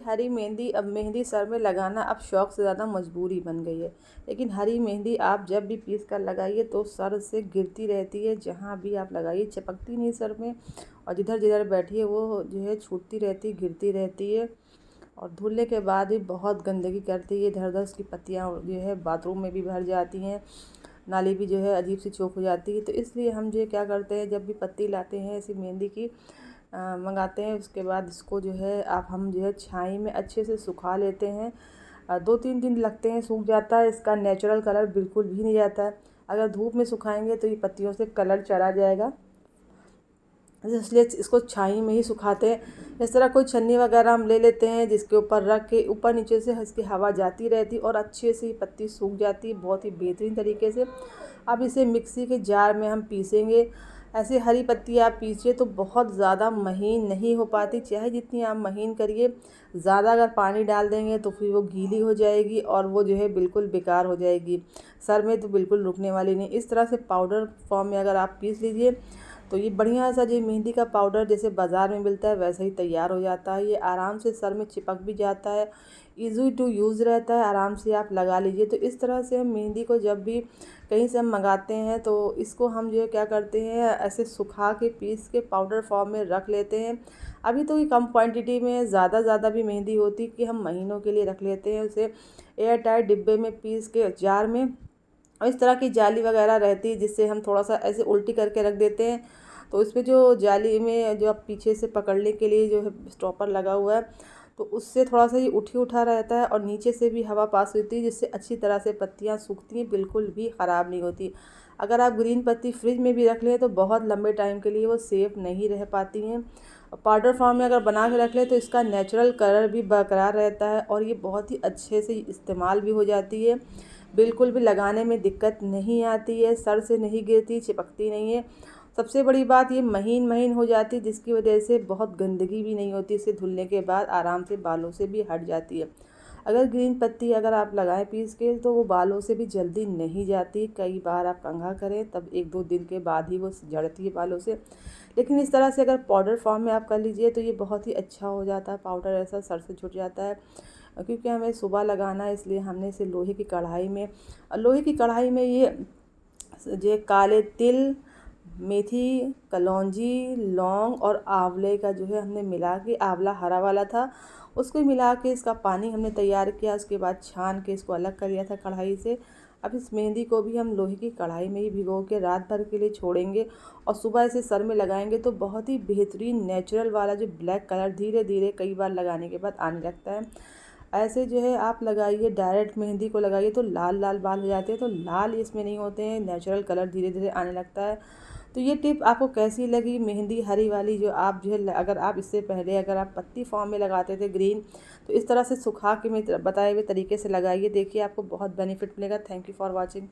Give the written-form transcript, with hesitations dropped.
हरी मेहंदी, अब मेहंदी सर में लगाना अब शौक़ से ज़्यादा मजबूरी बन गई है। लेकिन हरी मेहंदी आप जब भी पीस कर लगाइए तो सर से गिरती रहती है, जहाँ भी आप लगाइए चिपकती नहीं सर में, और जिधर जिधर बैठिए वो जो है छूटती रहती, गिरती रहती है। और धुलने के बाद भी बहुत गंदगी करती है, इधर उधर उसकी पत्तियाँ जो है बाथरूम में भी भर जाती हैं, नाली भी जो है अजीब सी चौक हो जाती है। तो इसलिए हम जो क्या करते हैं, जब भी पत्ती लाते हैं ऐसी मेहंदी की मंगाते हैं, उसके बाद इसको जो है हम जो है छाई में अच्छे से सुखा लेते हैं। 2-3 दिन लगते हैं, सूख जाता है, इसका नेचुरल कलर बिल्कुल भी नहीं जाता है। अगर धूप में सुखाएंगे तो ये पत्तियों से कलर चला जाएगा, इसलिए इसको छाई में ही सुखाते हैं। इस तरह कोई छन्नी वगैरह हम ले लेते हैं, जिसके ऊपर रख के ऊपर नीचे से इसकी हवा जाती रहती और अच्छे से पत्ती सूख जाती है बहुत ही बेहतरीन तरीके से। अब इसे मिक्सी के जार में हम पीसेंगे। ऐसे हरी पत्ती आप पीसिए तो बहुत ज़्यादा महीन नहीं हो पाती, चाहे जितनी आप महीन करिए, ज़्यादा अगर पानी डाल देंगे तो फिर वो गीली हो जाएगी और वो जो है बिल्कुल बेकार हो जाएगी, सर में तो बिल्कुल रुकने वाली नहीं। इस तरह से पाउडर फॉर्म में अगर आप पीस लीजिए तो ये बढ़िया सा जो मेहंदी का पाउडर जैसे बाज़ार में मिलता है वैसा ही तैयार हो जाता है। ये आराम से सर में चिपक भी जाता है, ईज़ी टू यूज़ रहता है, आराम से आप लगा लीजिए। तो इस तरह से हम मेहंदी को जब भी कहीं से हम मंगाते हैं तो इसको हम जो है क्या करते हैं, ऐसे सुखा के पीस के पाउडर फॉर्म में रख लेते हैं। अभी तो ये कम क्वांटिटी में ज़्यादा भी मेहंदी होती कि हम महीनों के लिए रख लेते हैं उसे एयर टाइट डिब्बे में पीस के जार में। और इस तरह की जाली वगैरह रहती है जिससे हम थोड़ा सा ऐसे उल्टी करके रख देते हैं, तो इसमें जो जाली में जो आप पीछे से पकड़ने के लिए जो है स्टॉपर लगा हुआ है, तो उससे थोड़ा सा ये उठा रहता है और नीचे से भी हवा पास होती है, जिससे अच्छी तरह से पत्तियाँ सूखती हैं, बिल्कुल भी ख़राब नहीं होती। अगर आप ग्रीन पत्ती फ्रिज में भी रख लें तो बहुत लंबे टाइम के लिए वो सेफ़ नहीं रह पाती हैं। पाउडर फॉर्म में अगर बना के रख लें तो इसका नेचुरल कलर भी बरकरार रहता है और ये बहुत ही अच्छे से इस्तेमाल भी हो जाती है, बिल्कुल भी लगाने में दिक्कत नहीं आती है, सर से नहीं गिरती, चिपकती नहीं है। सबसे बड़ी बात ये महीन हो जाती है, जिसकी वजह से बहुत गंदगी भी नहीं होती, इसे धुलने के बाद आराम से बालों से भी हट जाती है। अगर ग्रीन पत्ती अगर आप लगाएं पीस के तो वो बालों से भी जल्दी नहीं जाती, कई बार आप कंघा करें तब 1-2 दिन के बाद ही वो झड़ती है बालों से। लेकिन इस तरह से अगर पाउडर फॉर्म में आप कर लीजिए तो ये बहुत ही अच्छा हो जाता है, पाउडर ऐसा सर से छूट जाता है। क्योंकि हमें सुबह लगाना है इसलिए हमने इसे लोहे की कढ़ाई में ये जो काले तिल, मेथी, कलौंजी, लौंग और आंवले का जो है हमने मिला के, आंवला हरा वाला था, उसको मिला के इसका पानी हमने तैयार किया। उसके बाद छान के इसको अलग कर लिया था कढ़ाई से। अब इस मेहंदी को भी हम लोहे की कढ़ाई में ही भिगो के रात भर के लिए छोड़ेंगे और सुबह इसे सर में लगाएंगे तो बहुत ही बेहतरीन नेचुरल वाला जो ब्लैक कलर धीरे धीरे कई बार लगाने के बाद आने लगता है। ऐसे जो है आप लगाइए, डायरेक्ट मेहंदी को लगाइए तो लाल लाल बाल हो जाते हैं, तो लाल इसमें नहीं होते हैं, नेचुरल कलर धीरे धीरे आने लगता है। तो ये टिप आपको कैसी लगी, मेहंदी हरी वाली जो आप जो है, अगर आप इससे पहले अगर आप पत्ती फॉर्म में लगाते थे ग्रीन, तो इस तरह से सुखा के मैं बताए हुए तरीके से लगाइए, देखिए आपको बहुत बेनिफिट मिलेगा। Thank you for watching.